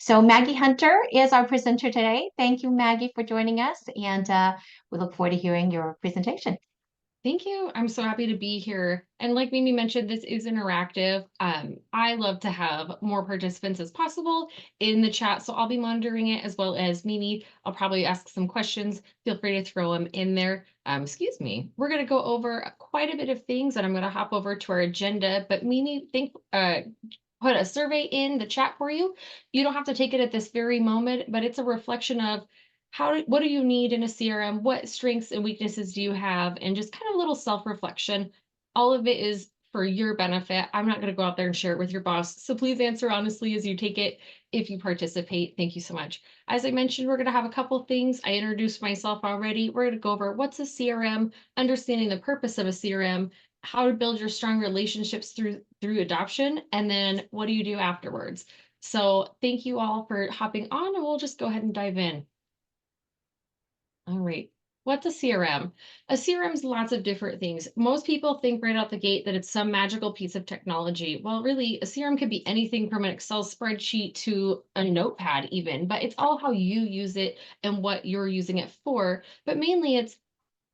So Maggie Hunter is our presenter today. Thank you, Maggie, for joining us, and we look forward to hearing your presentation. Thank you. I'm so happy to be here. And like Mimi mentioned, this is interactive. I love to have more participants as possible in the chat, so I'll be monitoring it as well as Mimi. I'll probably ask some questions. Feel free to throw them in there. Excuse me. We're going to go over quite a bit of things, and I'm going to hop over to our agenda. But Mimi, put a survey in the chat for you. You don't have to take it at this very moment, but it's a reflection of what do you need in a CRM? What strengths and weaknesses do you have? And just kind of a little self-reflection. All of it is for your benefit. I'm not going to go out there and share it with your boss. So please answer honestly as you take it if you participate. Thank you so much. As I mentioned, we're going to have a couple things. I introduced myself already. We're going to go over what's a CRM, understanding the purpose of a CRM, how to build your strong relationships through adoption, and then what do you do afterwards. So thank you all for hopping on, and we'll just go ahead and dive in. All right. What's a CRM? A CRM is lots of different things. Most people think right out the gate that it's some magical piece of technology. Well, really, a CRM could be anything from an Excel spreadsheet to a notepad even, but it's all how you use it and what you're using it for. But mainly it's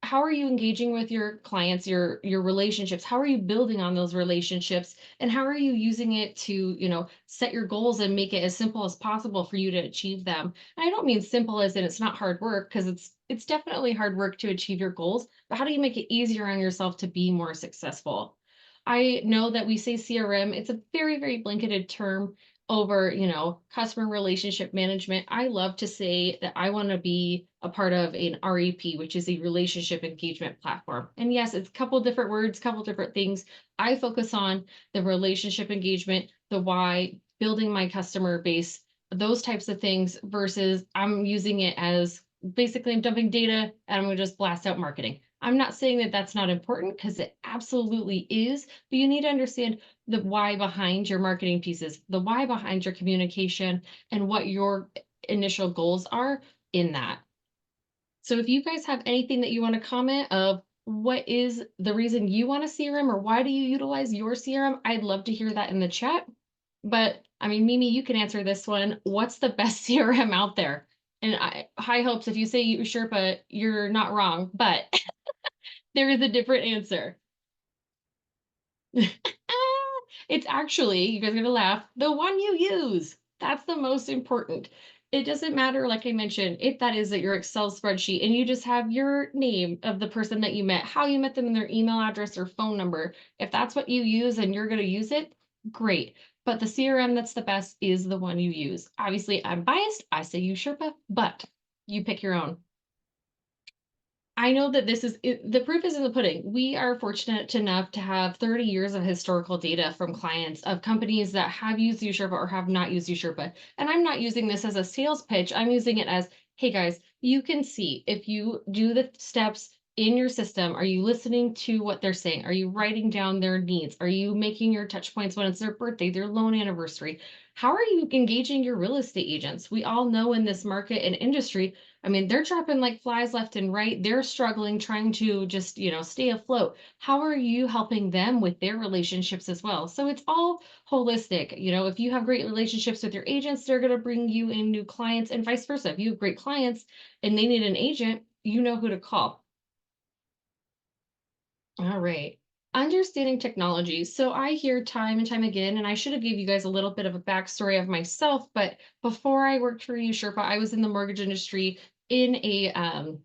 how are you engaging with your clients, your relationships? How are you building on those relationships? And how are you using it to, set your goals and make it as simple as possible for you to achieve them? And I don't mean simple as in it's not hard work, because it's definitely hard work to achieve your goals, but how do you make it easier on yourself to be more successful? I know that we say CRM, it's a very, very blanketed term over, customer relationship management. I love to say that I want to be a part of an REP, which is a relationship engagement platform. And yes, it's a couple different words, couple different things. I focus on the relationship engagement, the why, building my customer base, those types of things versus I'm using it as basically I'm dumping data and I'm going to just blast out marketing. I'm not saying that that's not important because it absolutely is, but you need to understand the why behind your marketing pieces, the why behind your communication, and what your initial goals are in that. So if you guys have anything that you want to comment of what is the reason you want a CRM or why do you utilize your CRM, I'd love to hear that in the chat. But I mean, Mimi, you can answer this one. What's the best CRM out there? And high hopes if you say you Sherpa, you're not wrong, but there is a different answer. It's actually, you guys are gonna laugh, the one you use. That's the most important. It doesn't matter, like I mentioned, if that is at your Excel spreadsheet and you just have your name of the person that you met, how you met them, and their email address or phone number. If that's what you use and you're gonna use it, great. But the CRM that's the best is the one you use. Obviously, I'm biased. I say use Sherpa, but you pick your own. I know that the proof is in the pudding. We are fortunate enough to have 30 years of historical data from clients of companies that have used Usurpa or have not used Usurpa. And I'm not using this as a sales pitch. I'm using it as, hey guys, you can see if you do the steps in your system, are you listening to what they're saying? Are you writing down their needs? Are you making your touch points when it's their birthday, their loan anniversary? How are you engaging your real estate agents? We all know in this market and industry, I mean, they're dropping like flies left and right. They're struggling trying to just, stay afloat. How are you helping them with their relationships as well? So it's all holistic. If you have great relationships with your agents, they're going to bring you in new clients and vice versa. If you have great clients and they need an agent, you know who to call. All right. Understanding technology. So I hear time and time again, and I should have gave you guys a little bit of a backstory of myself, but before I worked for Sherpa, I was in the mortgage industry in a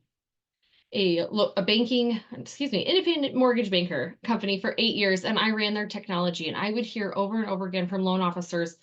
banking, excuse me, independent mortgage banker company for 8 years, and I ran their technology. And I would hear over and over again from loan officers,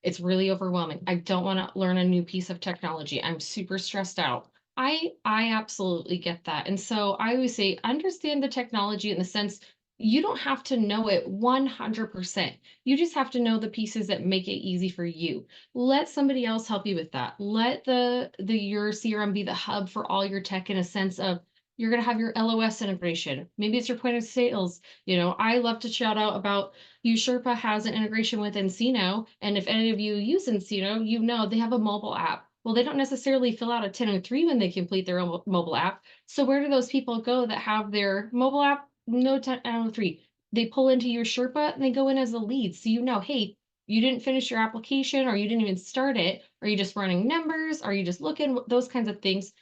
it's really overwhelming. I don't want to learn a new piece of technology. I'm super stressed out. I absolutely get that. And so I always say, understand the technology in the sense you don't have to know it 100%. You just have to know the pieces that make it easy for you. Let somebody else help you with that. Let your CRM be the hub for all your tech in a sense of you're going to have your LOS integration. Maybe it's your point of sales. I love to shout out about Sherpa has an integration with Encino. And if any of you use Encino, you know they have a mobile app. Well, they don't necessarily fill out a 1003 when they complete their mobile app. So where do those people go that have their mobile app? No 1003. They pull into your Sherpa and they go in as a lead. So hey, you didn't finish your application, or you didn't even start it, are you just running numbers, are you just looking, those kinds of things.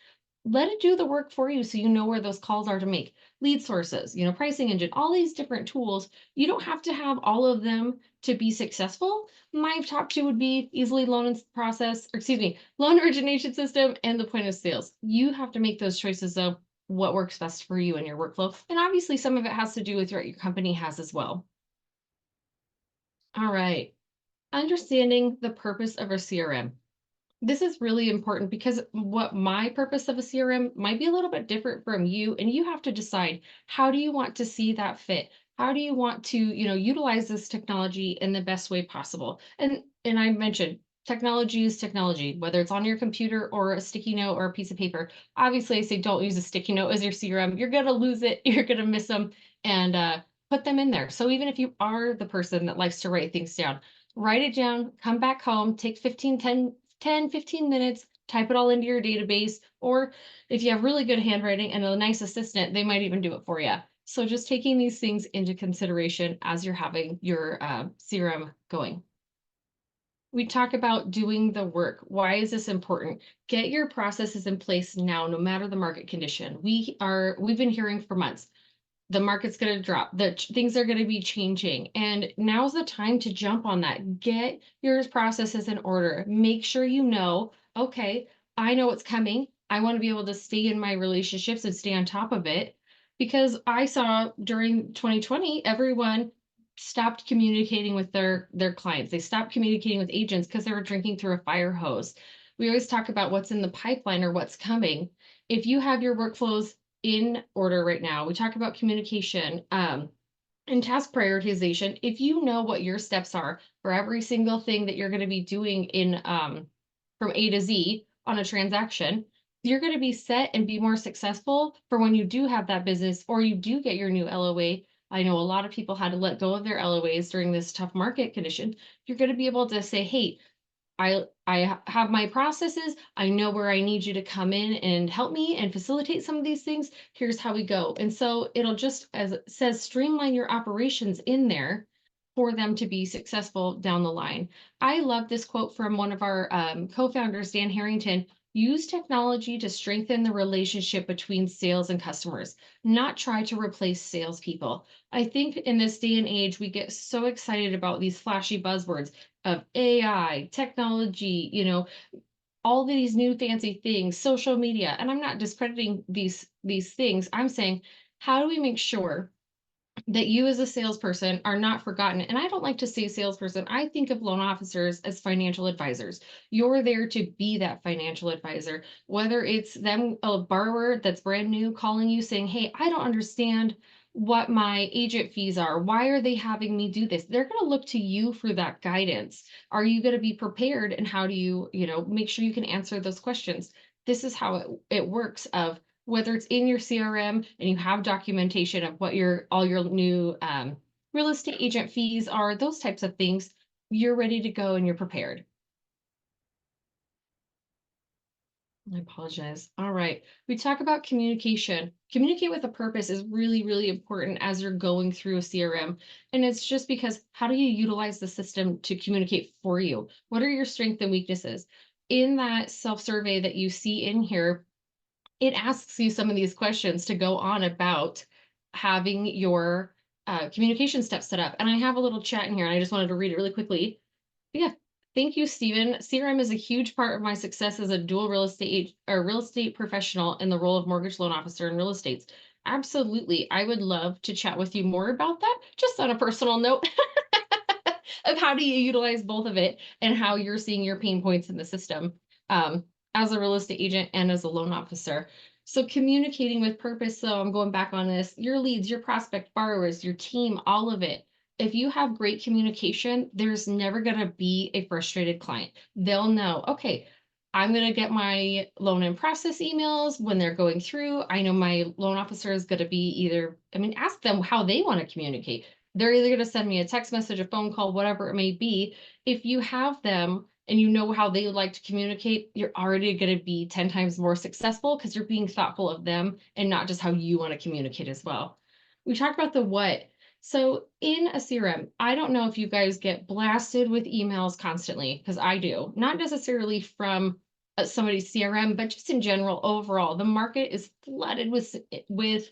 Let it do the work for you so you know where those calls are to make. Lead sources, pricing engine, all these different tools. You don't have to have all of them to be successful. My top two would be easily loan process, or excuse me, loan origination system and the point of sales. You have to make those choices of what works best for you and your workflow. And obviously some of it has to do with what your company has as well. All right. Understanding the purpose of a CRM. This is really important because what my purpose of a CRM might be a little bit different from you, and you have to decide, how do you want to see that fit? How do you want to, utilize this technology in the best way possible? And I mentioned technology is technology, whether it's on your computer or a sticky note or a piece of paper. Obviously, I say don't use a sticky note as your CRM. You're gonna lose it, you're gonna miss them, and put them in there. So even if you are the person that likes to write things down, write it down, come back home, take 15 minutes, type it all into your database. Or if you have really good handwriting and a nice assistant, they might even do it for you. So just taking these things into consideration as you're having your CRM going. We talk about doing the work. Why is this important? Get your processes in place now, no matter the market condition. We've been hearing for months, the market's going to drop, things are going to be changing, and now's the time to jump on that. Get your processes in order. Make sure you know, okay, I know what's coming. I want to be able to stay in my relationships and stay on top of it, because I saw during 2020 everyone stopped communicating with their clients. They stopped communicating with agents because they were drinking through a fire hose. We always talk about what's in the pipeline or what's coming. If you have your workflows in order right now, we talk about communication, and task prioritization. If you know what your steps are for every single thing that you're going to be doing in from A to Z on a transaction, you're going to be set and be more successful for when you do have that business or you do get your new LOA. I know a lot of people had to let go of their LOAs during this tough market condition. You're going to be able to say, hey, I have my processes. I know where I need you to come in and help me and facilitate some of these things. Here's how we go. And so it'll just, as it says, streamline your operations in there for them to be successful down the line. I love this quote from one of our co-founders, Dan Harrington. Use technology to strengthen the relationship between sales and customers, not try to replace salespeople. I think in this day and age, we get so excited about these flashy buzzwords of AI, technology, all these new fancy things, social media. And I'm not discrediting these things. I'm saying, how do we make sure that you as a salesperson are not forgotten? And I don't like to say salesperson. I think of loan officers as financial advisors. You're there to be that financial advisor, whether it's them, a borrower that's brand new calling you saying, hey, I don't understand what my agent fees are. Why are they having me do this? They're going to look to you for that guidance. Are you going to be prepared? And how do you, make sure you can answer those questions? This is how it works, of whether it's in your CRM and you have documentation of what all your new real estate agent fees are, those types of things, you're ready to go and you're prepared. I apologize. All right. We talk about communication. Communicate with a purpose is really, really important as you're going through a CRM. And it's just because, how do you utilize the system to communicate for you? What are your strengths and weaknesses? In that self-survey that you see in here, it asks you some of these questions to go on about having your communication steps set up. And I have a little chat in here, and I just wanted to read it really quickly. Yeah. Thank you, Stephen. CRM is a huge part of my success as a dual real estate professional in the role of mortgage loan officer in real estates. Absolutely. I would love to chat with you more about that, just on a personal note of how do you utilize both of it and how you're seeing your pain points in the system, um, as a real estate agent and as a loan officer. So communicating with purpose. So I'm going back on this, your leads, your prospect borrowers, your team, all of it. If you have great communication, there's never going to be a frustrated client. They'll know, okay, I'm going to get my loan in process emails when they're going through. I know my loan officer is going to be ask them how they want to communicate. They're either going to send me a text message, a phone call, whatever it may be. If you have them and you know how they like to communicate, you're already going to be 10 times more successful because you're being thoughtful of them and not just how you want to communicate as well. We talked about the what. So in a CRM, I don't know if you guys get blasted with emails constantly, because I do. Not necessarily from somebody's CRM, but just in general, overall, the market is flooded with,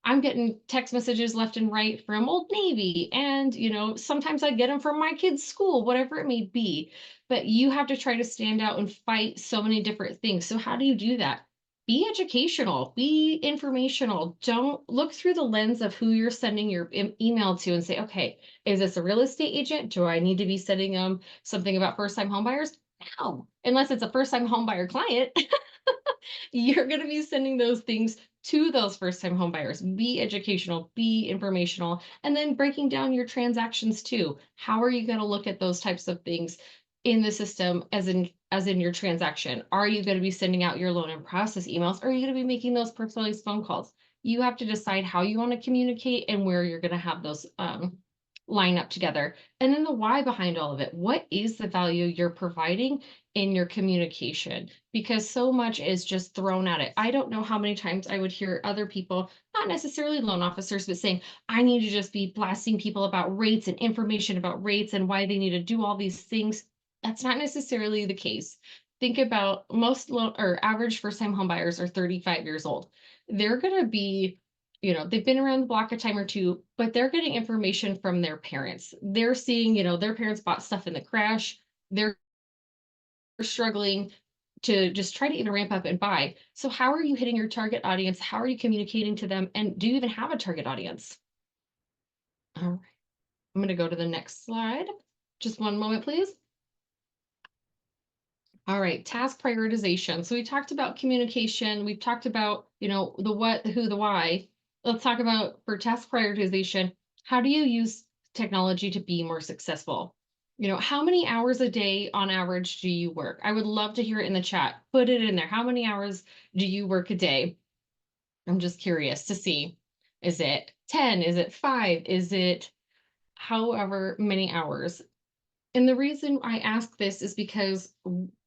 I'm getting text messages left and right from Old Navy, and sometimes I get them from my kids' school, whatever it may be. But you have to try to stand out and fight so many different things. So how do you do that? Be educational, be informational. Don't look through the lens of who you're sending your email to and say, okay, is this a real estate agent? Do I need to be sending them something about first time homebuyers? No, unless it's a first time homebuyer client, you're going to be sending those things to those first time homebuyers. Be educational, be informational, and then breaking down your transactions too. How are you going to look at those types of things in the system as in your transaction? Are you going to be sending out your loan and process emails? Or are you going to be making those personalized phone calls? You have to decide how you want to communicate and where you're going to have those line up together. And then the why behind all of it. What is the value you're providing in your communication? Because so much is just thrown at it. I don't know how many times I would hear other people, not necessarily loan officers, but saying, I need to just be blasting people about rates and information about rates and why they need to do all these things. That's not necessarily the case. Think about most loan or average first time homebuyers are 35 years old. They're going to be, they've been around the block a time or two, but they're getting information from their parents. They're seeing, their parents bought stuff in the crash. They're struggling to just try to even ramp up and buy. So how are you hitting your target audience? How are you communicating to them? And do you even have a target audience? All right. I'm going to go to the next slide. Just one moment, please. All right, task prioritization. So we talked about communication. We've talked about, the what, the who, the why. Let's talk about for task prioritization. How do you use technology to be more successful? How many hours a day on average do you work? I would love to hear it in the chat. Put it in there. How many hours do you work a day? I'm just curious to see. Is it 10? Is it 5? Is it however many hours? And the reason I ask this is because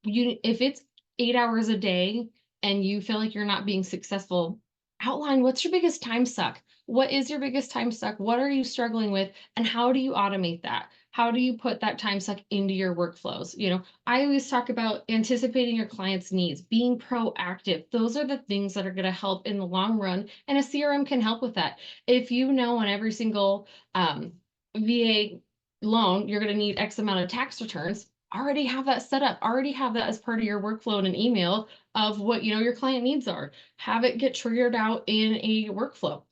if it's 8 hours a day and you feel like you're not being successful, outline what's your biggest time suck? What is your biggest time suck? What are you struggling with? And how do you automate that? How do you put that time suck into your workflows? I always talk about anticipating your clients' needs, being proactive. Those are the things that are going to help in the long run. And a CRM can help with that. If you know on every single VA loan, you're going to need X amount of tax returns. Already have that set up. Already have that as part of your workflow in an email of what your client needs are. Have it get triggered out in a workflow.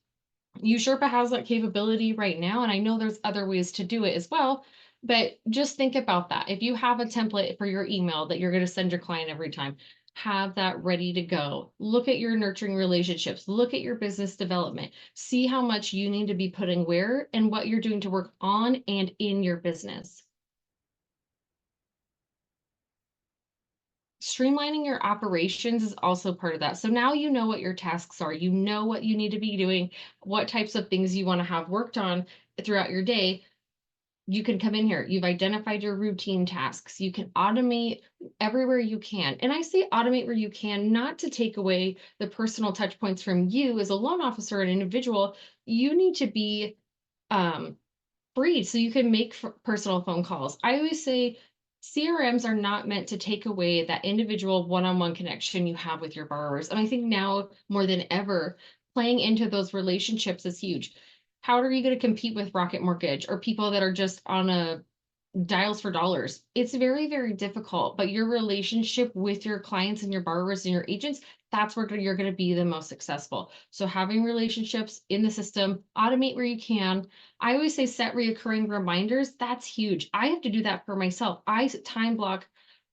Sherpa has that capability right now, and I know there's other ways to do it as well. But just think about that. If you have a template for your email that you're going to send your client every time, have that ready to go. Look at your nurturing relationships. Look at your business development. See how much you need to be putting where and what you're doing to work on and in your business. Streamlining your operations is also part of that. So now you know what your tasks are. You know what you need to be doing, what types of things you want to have worked on throughout your day. You can come in here. You've identified your routine tasks. You can automate everywhere you can. And I say automate where you can, not to take away the personal touch points from you as a loan officer, an individual. You need to be free so you can make personal phone calls. I always say CRMs are not meant to take away that individual one-on-one connection you have with your borrowers. And I think now more than ever, playing into those relationships is huge. How are you going to compete with Rocket Mortgage or people that are just on a dials for dollars? It's very, very difficult, but your relationship with your clients and your borrowers and your agents, that's where you're going to be the most successful. So having relationships in the system, automate where you can. I always say set reoccurring reminders. That's huge. I have to do that for myself. I time block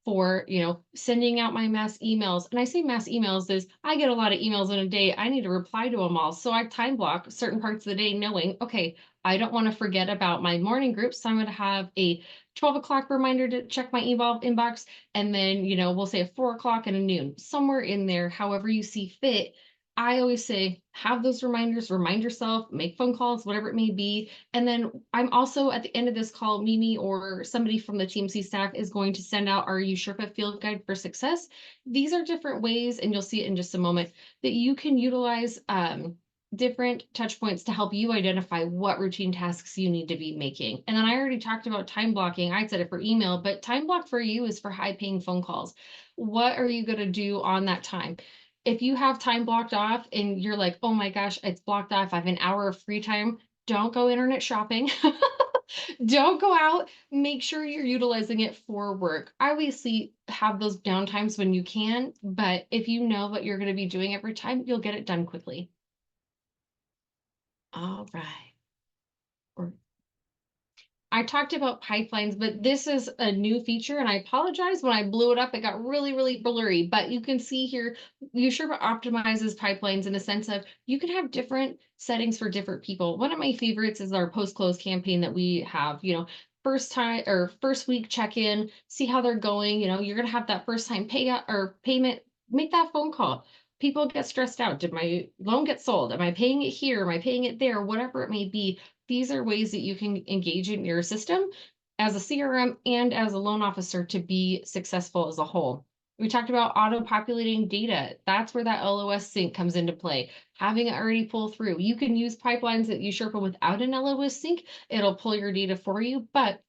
for, sending out my mass emails. And I say mass emails is I get a lot of emails in a day. I need to reply to them all. So I time block certain parts of the day knowing, okay, I don't want to forget about my morning groups. So I'm going to have a 12 o'clock reminder to check my email inbox. And then, we'll say a 4 o'clock and a noon, somewhere in there, however you see fit. I always say, have those reminders, remind yourself, make phone calls, whatever it may be. And then I'm also at the end of this call, Mimi or somebody from the TMC staff is going to send out our Sherpa Field Guide for Success. These are different ways, and you'll see it in just a moment, that you can utilize different touch points to help you identify what routine tasks you need to be making. And then I already talked about time blocking. I said it for email, but time block for you is for high paying phone calls. What are you going to do on that time? If you have time blocked off and you're like, oh my gosh, it's blocked off, I have an hour of free time, don't go internet shopping. Don't go out. Make sure you're utilizing it for work. Obviously, have those downtimes when you can, but if you know what you're going to be doing every time, you'll get it done quickly. All right. Or I talked about pipelines, but this is a new feature, and I apologize when I blew it up. It got really, really blurry. But you can see here, Usurpa optimizes pipelines in the sense of you can have different settings for different people. One of my favorites is our post-close campaign that we have. First time or first week check-in, see how they're going. You're gonna have that first time pay or payment, make that phone call. People get stressed out. Did my loan get sold? Am I paying it here? Am I paying it there? Whatever it may be, these are ways that you can engage in your system as a CRM and as a loan officer to be successful as a whole. We talked about auto populating data. That's where that LOS sync comes into play. Having it already pull through. You can use pipelines that you Sherpa without an LOS sync. It'll pull your data for you, but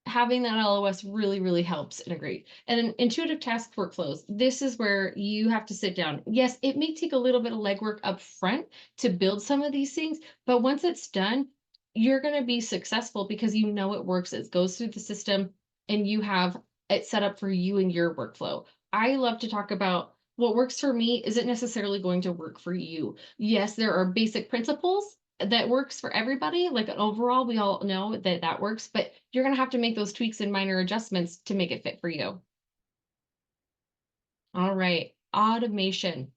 having that LOS really, really helps integrate. And then intuitive task workflows. This is where you have to sit down. Yes, it may take a little bit of legwork up front to build some of these things, but once it's done, you're going to be successful because you know it works. It goes through the system and you have it set up for you and your workflow. I love to talk about what works for me isn't necessarily going to work for you. Yes, there are basic principles that works for everybody. Like overall, we all know that that works, but you're going to have to make those tweaks and minor adjustments to make it fit for you. All right. Automation.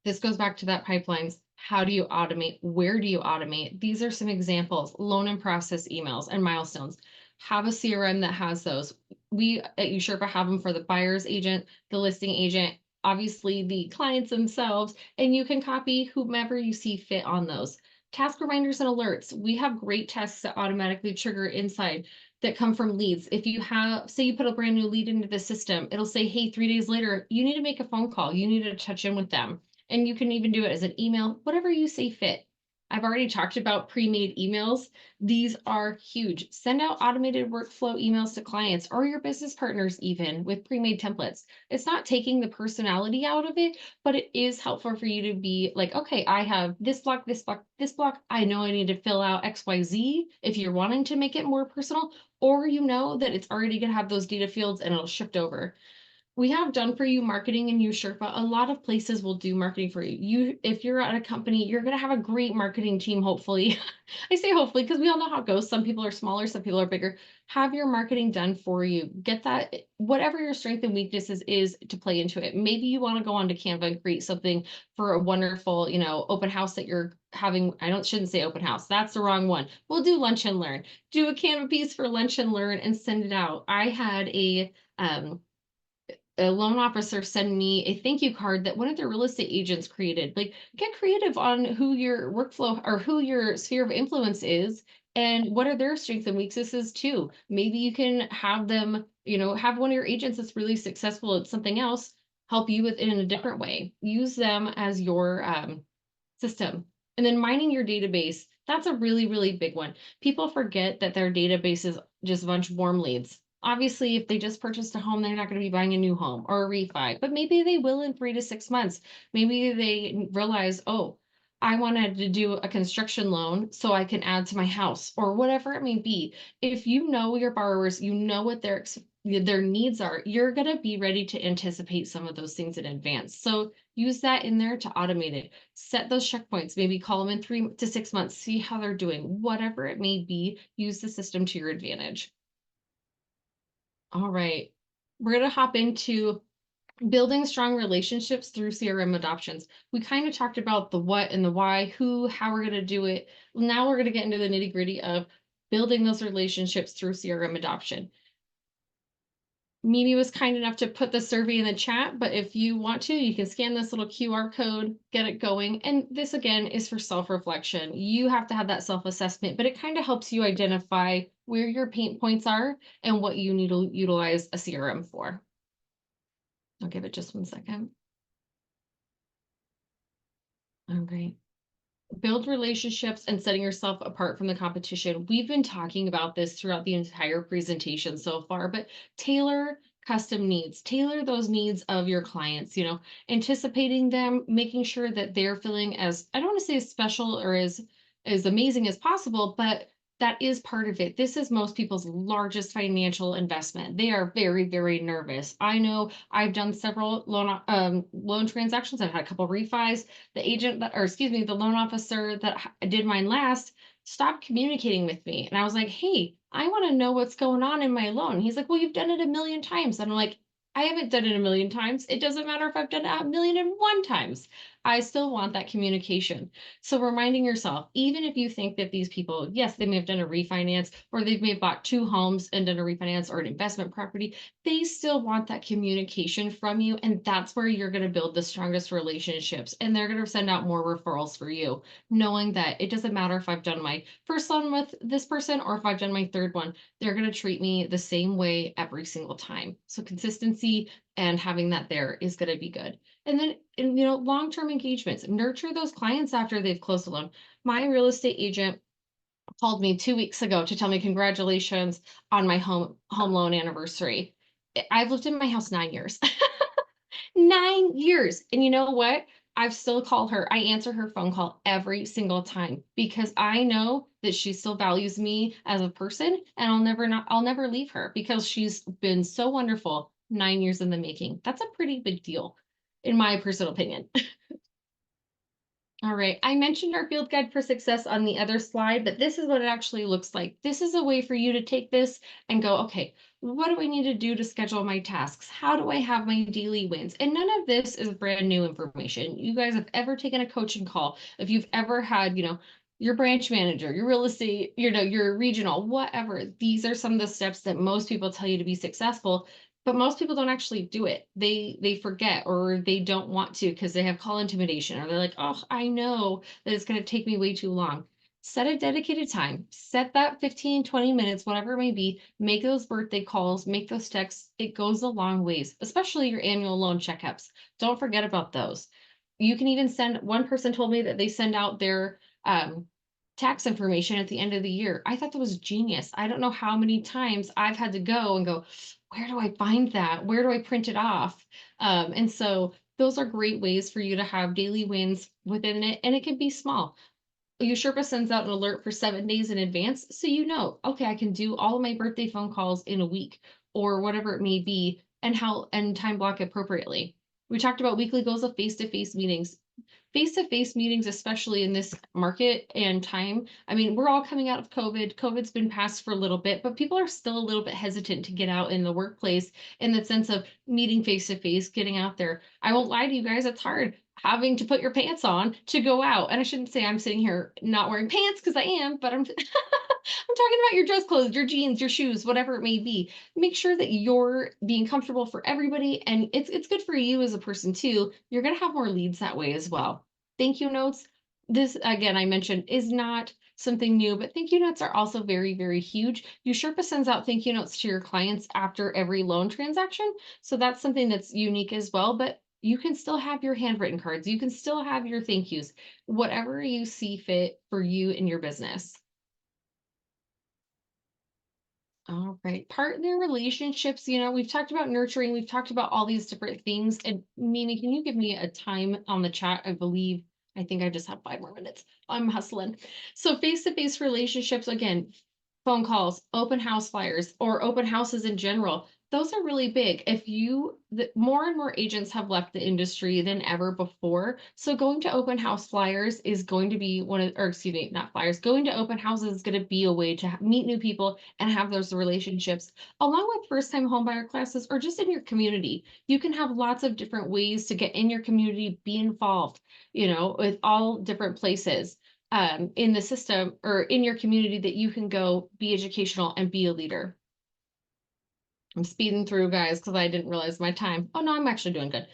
This goes back to that pipelines. How do you automate? Where do you automate? These are some examples: loan and process emails and milestones. Have a CRM that has those. We at Usurpa have them for the buyer's agent, the listing agent, obviously the clients themselves, and you can copy whomever you see fit on those. Task reminders and alerts. We have great tasks that automatically trigger inside that come from leads. If you have, say you put a brand new lead into the system, it'll say, hey, 3 days later, you need to make a phone call. You need to touch in with them, and you can even do it as an email, whatever you see fit. I've already talked about pre-made emails. These are huge. Send out automated workflow emails to clients or your business partners, even with pre-made templates. It's not taking the personality out of it, but it is helpful for you to be like, okay, I have this block, this block, this block. I know I need to fill out XYZ if you're wanting to make it more personal, or you know that it's already going to have those data fields and it'll shift over. We have done for you marketing in Sherpa. A lot of places will do marketing for you. If you're at a company, you're going to have a great marketing team, hopefully. I say hopefully because we all know how it goes. Some people are smaller, some people are bigger. Have your marketing done for you. Get that, whatever your strength and weaknesses is, to play into it. Maybe you want to go onto Canva and create something for a wonderful, open house that you're having. Shouldn't say open house. That's the wrong one. We'll do lunch and learn. Do a Canva piece for lunch and learn and send it out. I had a loan officer send me a thank you card that one of their real estate agents created. Like, get creative on who your workflow or who your sphere of influence is and what are their strengths and weaknesses too. Maybe you can have them, have one of your agents that's really successful at something else help you with it in a different way. Use them as your system. And then mining your database. That's a really, really big one. People forget that their database is just a bunch of warm leads. Obviously, if they just purchased a home, they're not going to be buying a new home or a refi, but maybe they will in 3 to 6 months. Maybe they realize, oh, I wanted to do a construction loan so I can add to my house or whatever it may be. If you know your borrowers, you know what their needs are, you're going to be ready to anticipate some of those things in advance. So use that in there to automate it. Set those checkpoints, maybe call them in 3 to 6 months, see how they're doing, whatever it may be, use the system to your advantage. All right. We're going to hop into building strong relationships through CRM adoptions. We kind of talked about the what and the why, who, how we're going to do it. Now we're going to get into the nitty gritty of building those relationships through CRM adoption. Mimi was kind enough to put the survey in the chat, but if you want to, you can scan this little QR code, get it going. And this again is for self-reflection. You have to have that self-assessment, but it kind of helps you identify where your pain points are and what you need to utilize a CRM for. I'll give it just 1 second. All right. Build relationships and setting yourself apart from the competition. We've been talking about this throughout the entire presentation so far, but tailor custom needs. Tailor those needs of your clients, anticipating them, making sure that they're feeling as, I don't want to say as special or as amazing as possible, but that is part of it. This is most people's largest financial investment. They are very, very nervous. I know I've done several loan transactions. I've had a couple refis. The agent that, or excuse me, the loan officer that did mine last stopped communicating with me. And I was like, hey, I want to know what's going on in my loan. He's like, well, you've done it a million times. And I'm like, I haven't done it a million times. It doesn't matter if I've done it a million and one times. I still want that communication. So reminding yourself, even if you think that these people, yes, they may have done a refinance or they may have bought two homes and done a refinance or an investment property, they still want that communication from you. And that's where you're going to build the strongest relationships. And they're going to send out more referrals for you, knowing that it doesn't matter if I've done my first one with this person or if I've done my third one, they're going to treat me the same way every single time. So consistency and having that there is going to be good. And then, long-term engagements, nurture those clients after they've closed a loan. My real estate agent called me 2 weeks ago to tell me congratulations on my home loan anniversary. I've lived in my house 9 years. 9 years. And you know what? I've still called her. I answer her phone call every single time because I know that she still values me as a person and I'll never leave her because she's been so wonderful 9 years in the making. That's a pretty big deal, in my personal opinion. All right. I mentioned our field guide for success on the other slide, but this is what it actually looks like. This is a way for you to take this and go, okay, what do I need to do to schedule my tasks? How do I have my daily wins? And none of this is brand new information. You guys have ever taken a coaching call, if you've ever had, your branch manager, your real estate, your regional, whatever. These are some of the steps that most people tell you to be successful, but most people don't actually do it. They forget or they don't want to because they have call intimidation or they're like, "Oh, I know that it's going to take me way too long." Set a dedicated time. Set that 15, 20 minutes, whatever it may be. Make those birthday calls, make those texts. It goes a long ways, especially your annual loan checkups. Don't forget about those. You can even send, one person told me that they send out their tax information at the end of the year. I thought that was genius. I don't know how many times I've had to go and go, where do I find that? Where do I print it off? And so those are great ways for you to have daily wins within it, and it can be small. Your Sherpa sends out an alert for 7 days in advance, so you know, okay, I can do all of my birthday phone calls in a week or whatever it may be, and time block appropriately. We talked about weekly goals of face-to-face meetings. Face-to-face meetings, especially in this market and time. I mean, we're all coming out of COVID. COVID's been past for a little bit, but people are still a little bit hesitant to get out in the workplace in the sense of meeting face-to-face, getting out there. I won't lie to you guys, it's hard having to put your pants on to go out. And I shouldn't say I'm sitting here not wearing pants because I am, but I'm I'm talking about your dress clothes, your jeans, your shoes, whatever it may be. Make sure that you're being comfortable for everybody and it's good for you as a person too. You're going to have more leads that way as well. Thank you notes. This again, I mentioned is not something new, but thank you notes are also very, very huge. Sherpa sends out thank you notes to your clients after every loan transaction. So that's something that's unique as well. But you can still have your handwritten cards. You can still have your thank yous, whatever you see fit for you and your business. All right. Partner relationships, we've talked about nurturing, we've talked about all these different things. And Mimi, can you give me a time on the chat? I think I just have 5 more minutes. I'm hustling. So face-to-face relationships, again, phone calls, open house flyers, or open houses in general. Those are really big. More and more agents have left the industry than ever before. So going to open house flyers is going to be or excuse me, not flyers, going to open houses is going to be a way to meet new people and have those relationships along with first time homebuyer classes or just in your community. You can have lots of different ways to get in your community, be involved, with all different places in the system or in your community that you can go be educational and be a leader. I'm speeding through, guys, because I didn't realize my time. Oh no, I'm actually doing good.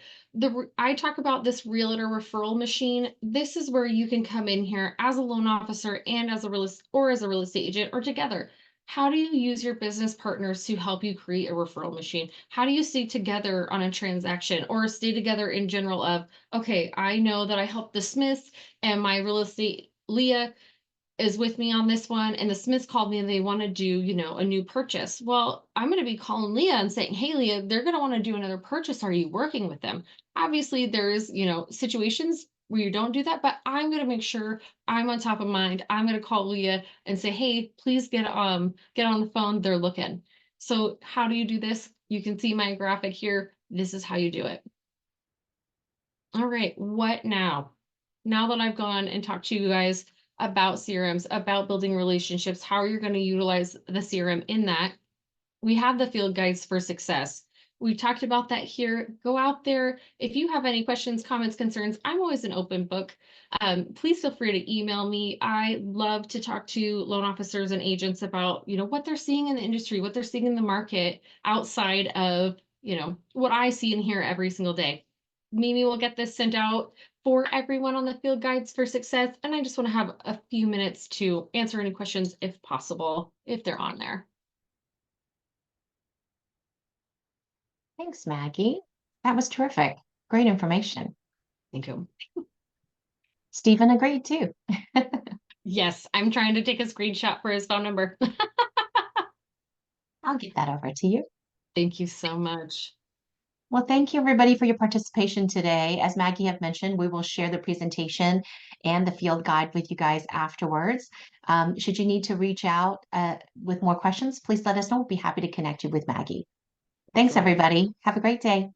I talk about this realtor referral machine. This is where you can come in here as a loan officer and as a real estate agent or together. How do you use your business partners to help you create a referral machine? How do you stay together on a transaction or stay together in general of, okay, I know that I helped the Smiths and my real estate Leah is with me on this one, and the Smiths called me and they want to do, a new purchase. Well, I'm going to be calling Leah and saying, "Hey, Leah, they're going to want to do another purchase. Are you working with them?" Obviously, there's, situations where you don't do that, but I'm going to make sure I'm on top of mind. I'm going to call Leah and say, "Hey, please get on the phone. They're looking." So, how do you do this? You can see my graphic here. This is how you do it. All right, what now? Now that I've gone and talked to you guys about CRMs, about building relationships, how are you going to utilize the CRM in that? We have the field guides for success. We talked about that here. Go out there. If you have any questions, comments, concerns, I'm always an open book. Please feel free to email me. I love to talk to loan officers and agents about, what they're seeing in the industry, what they're seeing in the market outside of, what I see and hear every single day. Mimi will get this sent out for everyone on the field guides for success. And I just want to have a few minutes to answer any questions if possible, if they're on there. Thanks, Maggie. That was terrific. Great information. Thank you. Stephen agreed too. Yes, I'm trying to take a screenshot for his phone number. I'll get that over to you. Thank you so much. Well, thank you everybody for your participation today. As Maggie have mentioned, we will share the presentation and the field guide with you guys afterwards. Should you need to reach out with more questions, please let us know. We'll be happy to connect you with Maggie. Thanks, Excellent. everybody. Have a great day.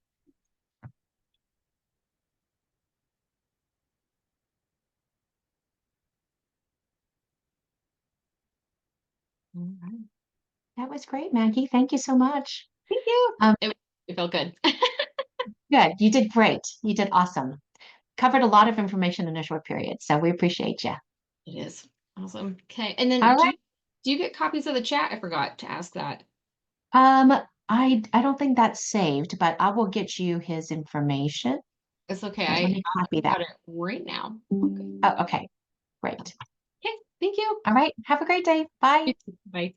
All right. That was great, Maggie. Thank you so much. Thank you. Um, It felt good. Good. You did great. You did awesome. Covered a lot of information in a short period, so we appreciate you. It is. Awesome. Okay. And then All do right. you get copies of the chat? I forgot to ask that. Um, I don't think that's saved, but I will get you his information. It's okay. Here, let me copy Got that. it right now. Okay. Oh, okay. Great. Okay. Thank you. All right. Have a great day. Bye. Bye.